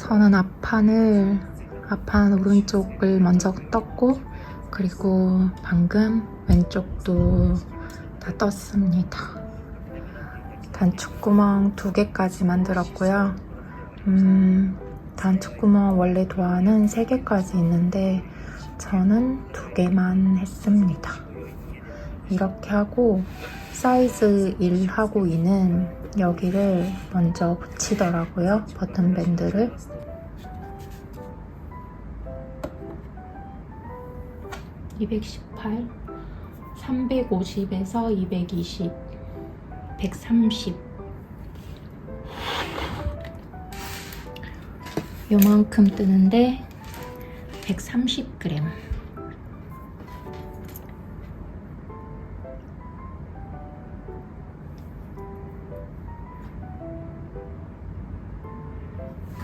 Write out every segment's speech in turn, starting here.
저는 앞판 오른쪽을 먼저 떴고, 그리고 방금 왼쪽도 다 떴습니다. 단축구멍 2개까지 만들었고요. 단축구멍 원래 도안은 3개까지 있는데 저는 2개만 했습니다. 이렇게 하고 사이즈 1하고 2는 여기를 먼저 붙이더라고요. 버튼밴드를. (218) 350에서 220 130 요만큼 뜨는데 130g.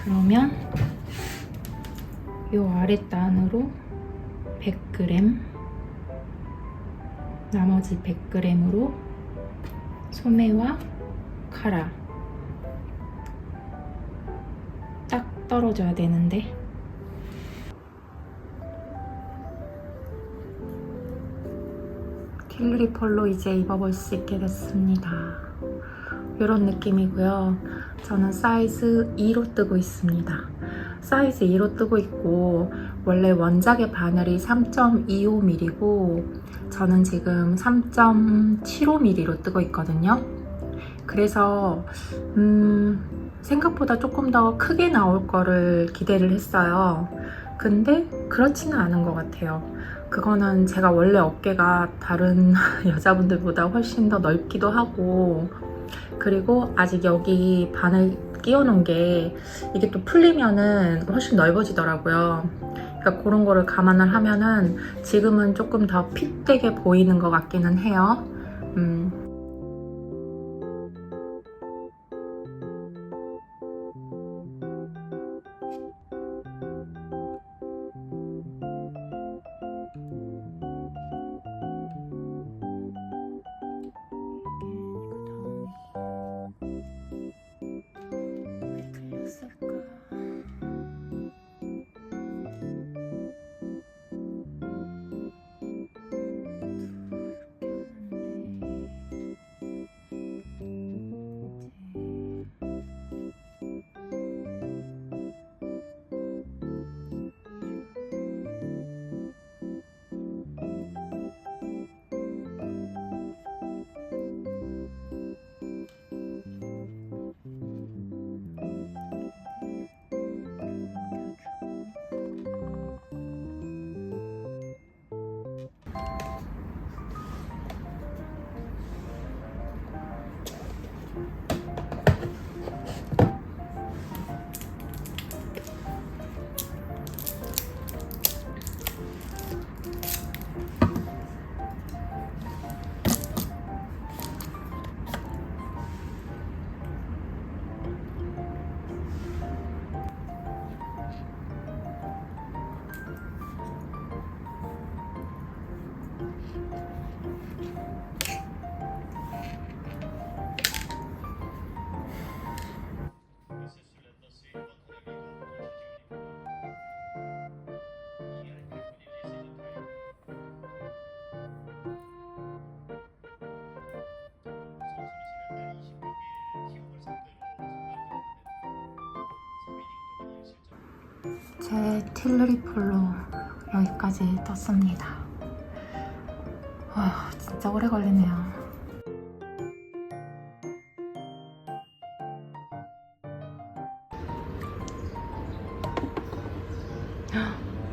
그러면 요 아랫단으로 100g, 나머지 100g으로 소매와 카라 딱 떨어져야 되는데, 틸리 펄로 이제 입어볼 수 있게 됐습니다. 이런 느낌이고요. 저는 사이즈 2로 뜨고 있습니다. 사이즈 2로 뜨고 있고, 원래 원작의 바늘이 3.25mm고 저는 지금 3.75mm로 뜨고 있거든요. 그래서 생각보다 조금 더 크게 나올 거를 기대를 했어요. 근데 그렇지는 않은 것 같아요. 그거는 제가 원래 어깨가 다른 여자분들보다 훨씬 더 넓기도 하고, 그리고 아직 여기 바늘 끼워놓은 게 이게 또 풀리면은 훨씬 넓어지더라고요. 그러니까 그런 거를 감안을 하면은 지금은 조금 더 핏되게 보이는 것 같기는 해요. 제 틸리 펄로 여기까지 떴습니다. 와, 진짜 오래 걸리네요.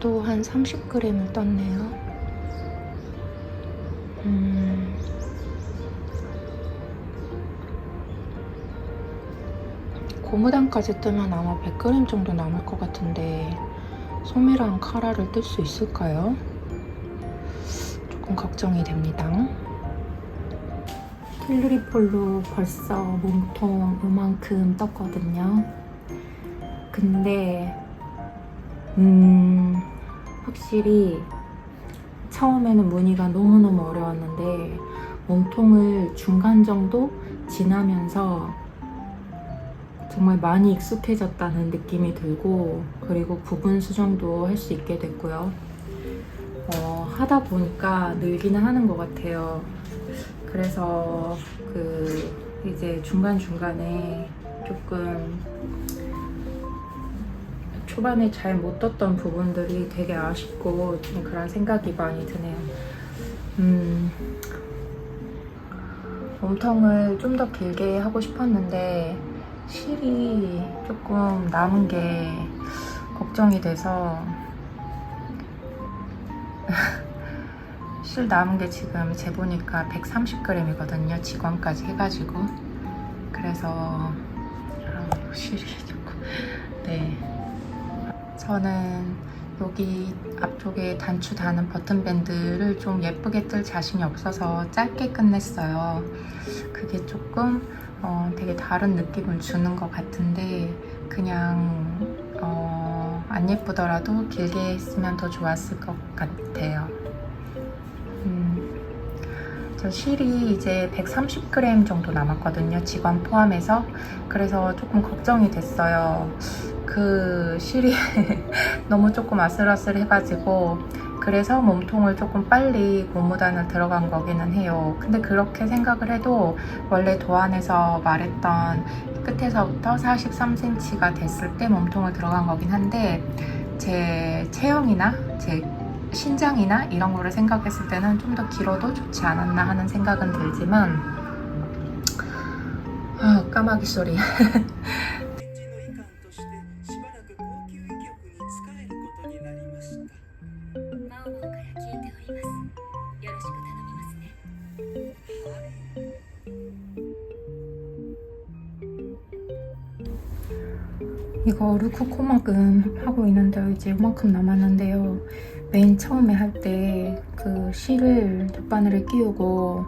또 한 30g을 떴네요. 고무단까지 뜨면 아마 100g 정도 남을 것 같은데 소매랑 카라를 뜰 수 있을까요? 조금 걱정이 됩니다. 틸리 펄로 벌써 몸통 이만큼 떴거든요. 근데 확실히 처음에는 무늬가 너무너무 어려웠는데 몸통을 중간 정도 지나면서 정말 많이 익숙해졌다는 느낌이 들고, 그리고 부분 수정도 할 수 있게 됐고요. 하다 보니까 늘기는 하는 것 같아요. 그래서 이제 중간중간에 조금 초반에 잘 못 떴던 부분들이 되게 아쉽고 좀 그런 생각이 많이 드네요. 몸통을 좀 더 길게 하고 싶었는데 실이 조금 남은 게 걱정이 돼서 실 남은 게 지금 재보니까 130g이거든요. 직원까지 해가지고. 그래서 실이 조금 네. 저는 여기 앞쪽에 단추 다는 버튼밴드를 좀 예쁘게 뜰 자신이 없어서 짧게 끝냈어요. 그게 조금 되게 다른 느낌을 주는 것 같은데 그냥 안 예쁘더라도 길게 했으면 더 좋았을 것 같아요. 저 실이 이제 130g 정도 남았거든요. 직원 포함해서. 그래서 조금 걱정이 됐어요. 그 실이 너무 조금 아슬아슬해가지고 그래서 몸통을 조금 빨리 고무단을 들어간 거기는 해요. 근데 그렇게 생각을 해도 원래 도안에서 말했던 끝에서부터 43cm가 됐을 때 몸통을 들어간 거긴 한데 제 체형이나 제 신장이나 이런 거를 생각했을 때는 좀 더 길어도 좋지 않았나 하는 생각은 들지만 까마귀 소리. 이거 루크 코막음 하고 있는데 이제 이만큼 남았는데요. 맨 처음에 할 때 그 실을 돗바늘을 끼우고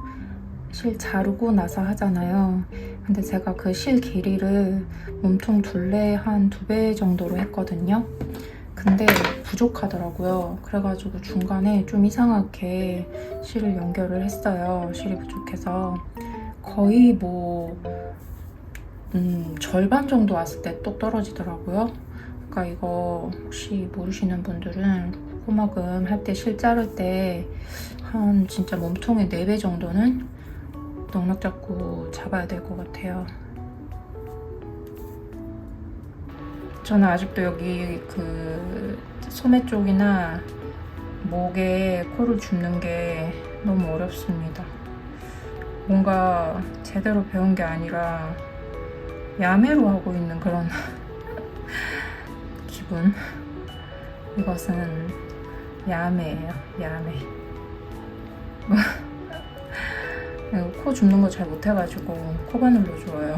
실 자르고 나서 하잖아요. 근데 제가 그 실 길이를 몸통 둘레 한 2배 정도로 했거든요. 근데 부족하더라고요. 그래가지고 중간에 좀 이상하게 실을 연결을 했어요. 실이 부족해서 거의 뭐 절반 정도 왔을 때 또 떨어지더라고요. 그러니까 이거 혹시 모르시는 분들은 코막음 할 때 실 자를 때 한 진짜 몸통의 4배 정도는 넉넉 잡고 잡아야 될 것 같아요. 저는 아직도 여기 그 소매 쪽이나 목에 코를 줍는 게 너무 어렵습니다. 뭔가 제대로 배운 게 아니라 야매로 하고 있는 그런 기분. 이것은 야매예요. 야매. 코 줍는 거 잘 못해가지고 코바늘로 줘요.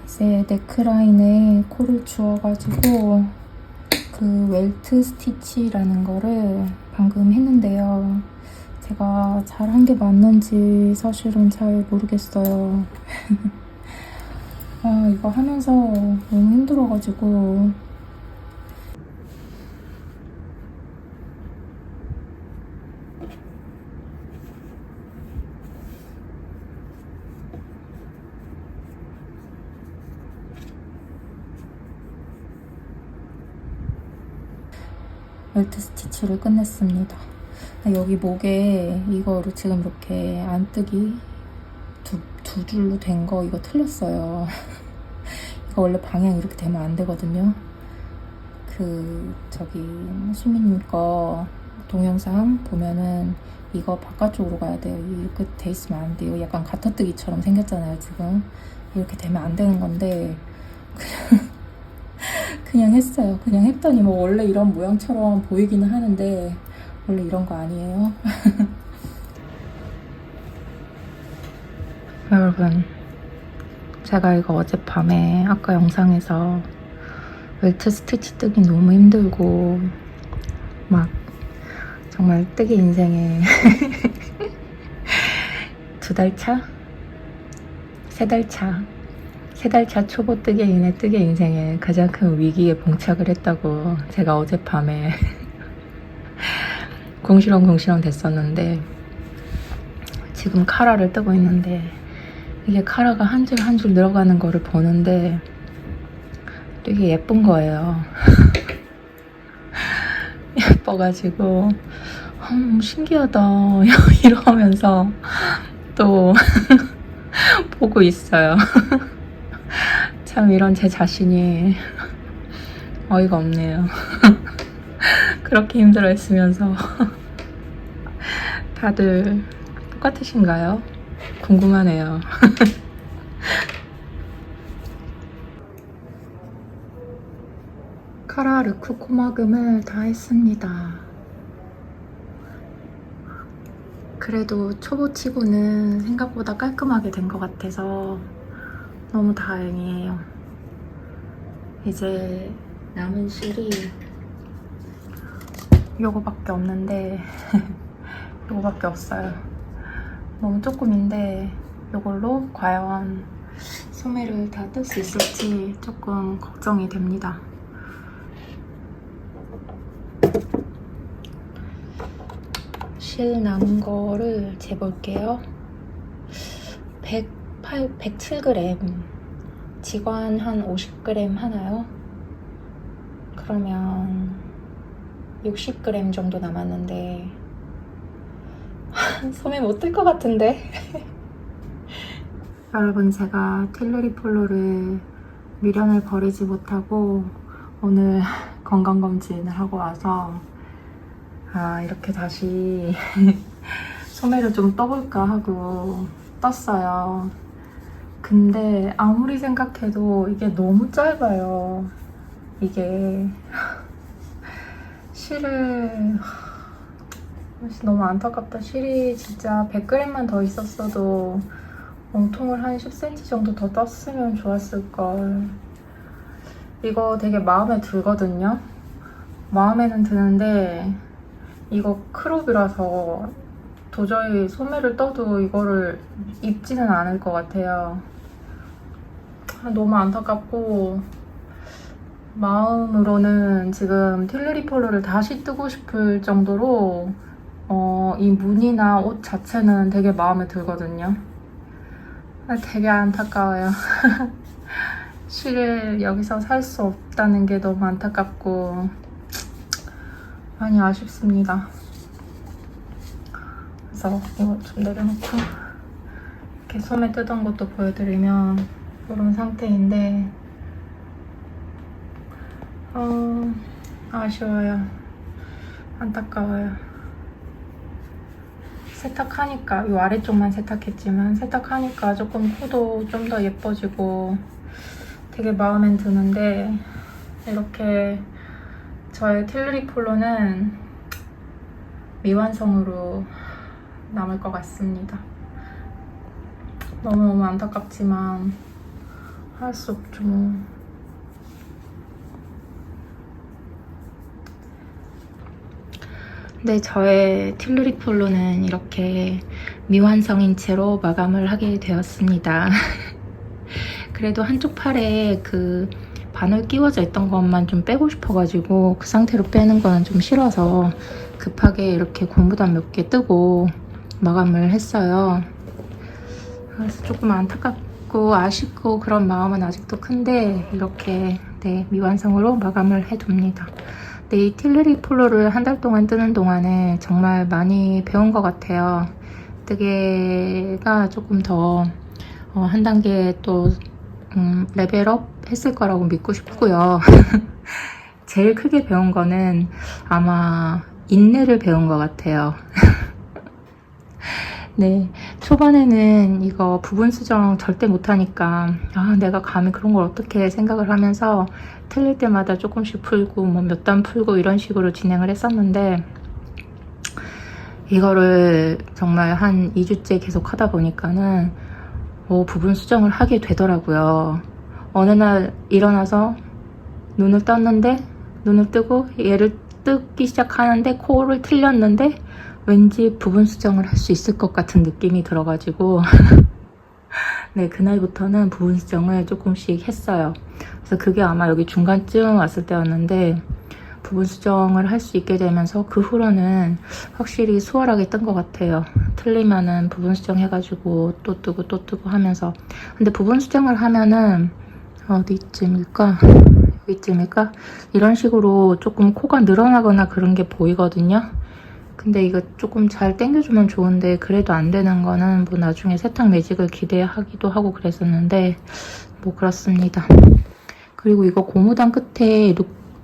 이제 넥라인에 코를 주어가지고 그 웰트 스티치라는 거를 방금 했는데요. 제가 잘한 게 맞는지 사실은 잘 모르겠어요. 이거 하면서 너무 힘들어가지고 웰트 스티치를 끝냈습니다. 여기 목에 이거를 지금 이렇게 안뜨기 두 줄로 된 거 이거 틀렸어요. 이거 원래 방향 이렇게 되면 안 되거든요. 저기 수민님 거 동영상 보면은 이거 바깥쪽으로 가야 돼요. 이렇게 돼 있으면 안 돼요. 약간 가터뜨기처럼 생겼잖아요, 지금. 이렇게 되면 안 되는 건데 그냥 했어요. 그냥 했더니 뭐 원래 이런 모양처럼 보이기는 하는데 원래 이런 거 아니에요. 여러분, 제가 이거 어젯밤에 아까 영상에서 웰트 스티치 뜨기 너무 힘들고 막 정말 뜨기 인생에 2달 차? 3달 차? 3달 차 초보 뜨기 인생에 가장 큰 위기에 봉착을 했다고 제가 어젯밤에 궁시렁 됐었는데 지금 카라를 뜨고 있는데 이게 카라가 한 줄 한 줄 늘어가는 거를 보는데 되게 예쁜 거예요. 예뻐가지고 신기하다 이러면서 또 보고 있어요. 참 이런 제 자신이 어이가 없네요. 그렇게 힘들어했으면서 다들 똑같으신가요? 궁금하네요. 카라 르크 코막음을 다 했습니다. 그래도 초보치고는 생각보다 깔끔하게 된 것 같아서 너무 다행이에요. 이제 남은 실이 요거밖에 없는데 요거밖에 없어요. 너무 조금인데 요걸로 과연 소매를 다 뜰 수 있을지 조금 걱정이 됩니다. 실 남은 거를 재볼게요. 107g, 지관 한 50g 하나요? 그러면 60g 정도 남았는데 소매 못 뜰 것 같은데. 여러분, 제가 틸레리 폴로를 미련을 버리지 못하고 오늘 건강검진을 하고 와서 이렇게 다시 소매를 좀 떠볼까 하고 떴어요. 근데 아무리 생각해도 이게 너무 짧아요. 이게 실을 너무 안타깝다. 실이 진짜 100g만 더 있었어도 몸통을 한 10cm 정도 더 떴으면 좋았을걸. 이거 되게 마음에 들거든요. 마음에는 드는데 이거 크롭이라서 도저히 소매를 떠도 이거를 입지는 않을 것 같아요. 너무 안타깝고 마음으로는 지금 틸레리 폴로를 다시 뜨고 싶을 정도로 이 무늬나 옷 자체는 되게 마음에 들거든요. 되게 안타까워요. 실을 여기서 살 수 없다는 게 너무 안타깝고 많이 아쉽습니다. 그래서 이거 좀 내려놓고 이렇게 소매 뜯은 것도 보여드리면 이런 상태인데 아쉬워요. 안타까워요. 세탁하니까, 이 아래쪽만 세탁했지만 세탁하니까 조금 코도 좀 더 예뻐지고 되게 마음엔 드는데 이렇게 저의 틸레리 폴로는 미완성으로 남을 것 같습니다. 너무너무 안타깝지만 할 수 없죠. 네, 저의 튤리리 폴로는 이렇게 미완성인 채로 마감을 하게 되었습니다. 그래도 한쪽 팔에 그 바늘 끼워져 있던 것만 좀 빼고 싶어가지고 그 상태로 빼는 거는 좀 싫어서 급하게 이렇게 고무단 몇 개 뜨고 마감을 했어요. 그래서 조금 안타깝고 아쉽고 그런 마음은 아직도 큰데 이렇게 네, 미완성으로 마감을 해둡니다. 네, 이 틸리리 폴로를 한 달 동안 뜨는 동안에 정말 많이 배운 것 같아요. 뜨개가 조금 더 한 단계 또 레벨업 했을 거라고 믿고 싶고요. 제일 크게 배운 거는 아마 인내를 배운 것 같아요. 네, 초반에는 이거 부분 수정 절대 못하니까 내가 감히 그런 걸 어떻게 생각을 하면서 틀릴 때마다 조금씩 풀고 뭐 몇 단 풀고 이런 식으로 진행을 했었는데 이거를 정말 한 2주째 계속 하다 보니까는 부분 수정을 하게 되더라고요. 어느 날 일어나서 눈을 떴는데 눈을 뜨고 얘를 뜯기 시작하는데 코를 틀렸는데 왠지 부분 수정을 할 수 있을 것 같은 느낌이 들어가지고 네, 그날부터는 부분 수정을 조금씩 했어요. 그래서 그게 아마 여기 중간쯤 왔을 때였는데 부분 수정을 할 수 있게 되면서 그 후로는 확실히 수월하게 뜬 것 같아요. 틀리면은 부분 수정 해가지고 또 뜨고 또 뜨고 하면서 근데 부분 수정을 하면은 어디쯤일까? 여기쯤일까? 이런 식으로 조금 코가 늘어나거나 그런 게 보이거든요. 근데 이거 조금 잘 당겨주면 좋은데 그래도 안 되는 거는 뭐 나중에 세탁 매직을 기대하기도 하고 그랬었는데 뭐 그렇습니다. 그리고 이거 고무단 끝에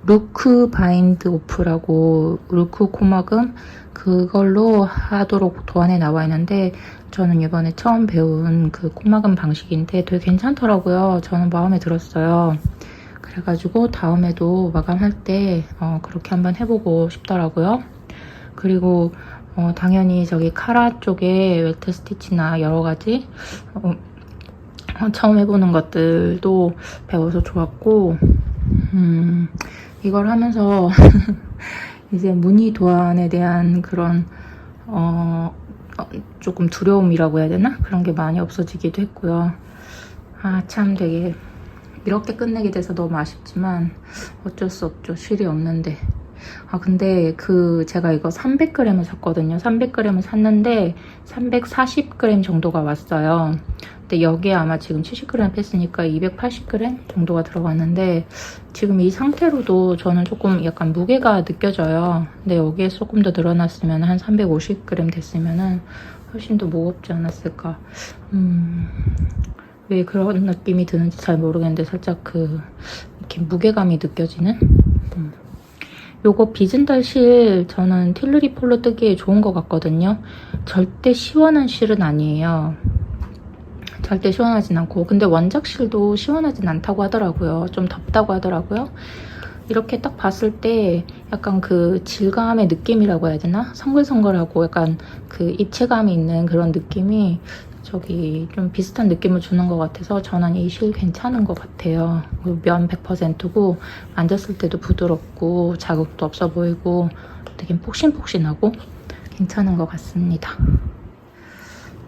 루크 바인드 오프라고 루크 코막음 그걸로 하도록 도안에 나와 있는데 저는 이번에 처음 배운 그 코막음 방식인데 되게 괜찮더라고요. 저는 마음에 들었어요. 그래가지고 다음에도 마감할 때 그렇게 한번 해보고 싶더라고요. 그리고 당연히 저기 카라 쪽에 웨트 스티치나 여러가지 처음 해보는 것들도 배워서 좋았고 이걸 하면서 이제 무늬 도안에 대한 그런 조금 두려움이라고 해야 되나? 그런 게 많이 없어지기도 했고요. 참 되게 이렇게 끝내게 돼서 너무 아쉽지만 어쩔 수 없죠. 실이 없는데. 근데 제가 이거 300g을 샀거든요. 300g을 샀는데 340g 정도가 왔어요. 근데 여기에 아마 지금 70g 뺐으니까 280g 정도가 들어갔는데 지금 이 상태로도 저는 조금 약간 무게가 느껴져요. 근데 여기에 조금 더 늘어났으면 한 350g 됐으면은 훨씬 더 무겁지 않았을까. 왜 그런 느낌이 드는지 잘 모르겠는데 살짝 이렇게 무게감이 느껴지는? 요거 비즈널 실 저는 틸리리 폴로 뜨기에 좋은 것 같거든요. 절대 시원한 실은 아니에요. 절대 시원하진 않고 근데 원작 실도 시원하진 않다고 하더라고요. 좀 덥다고 하더라고요. 이렇게 딱 봤을 때 약간 그 질감의 느낌이라고 해야 되나? 성글성글하고 약간 그 입체감이 있는 그런 느낌이 좀 비슷한 느낌을 주는 것 같아서 저는 이 실 괜찮은 것 같아요. 면 100%고 만졌을 때도 부드럽고 자극도 없어 보이고 되게 폭신폭신하고 괜찮은 것 같습니다.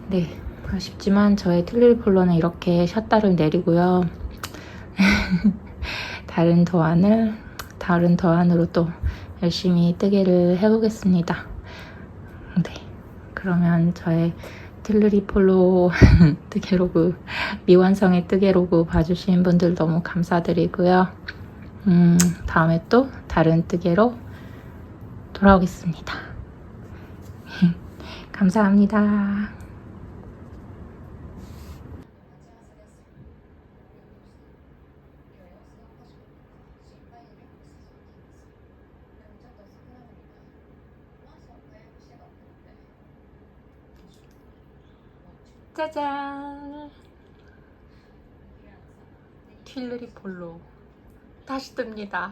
네, 아쉽지만 저의 틸리리 폴로는 이렇게 샷다를 내리고요. 다른 도안으로 또 열심히 뜨개를 해보겠습니다. 네, 그러면 저의 틸리리 폴로 뜨개로그 미완성의 뜨개로그 봐주신 분들 너무 감사드리고요. 다음에 또 다른 뜨개로 돌아오겠습니다. 감사합니다. 짜잔! 틸리리 폴로 다시 뜹니다.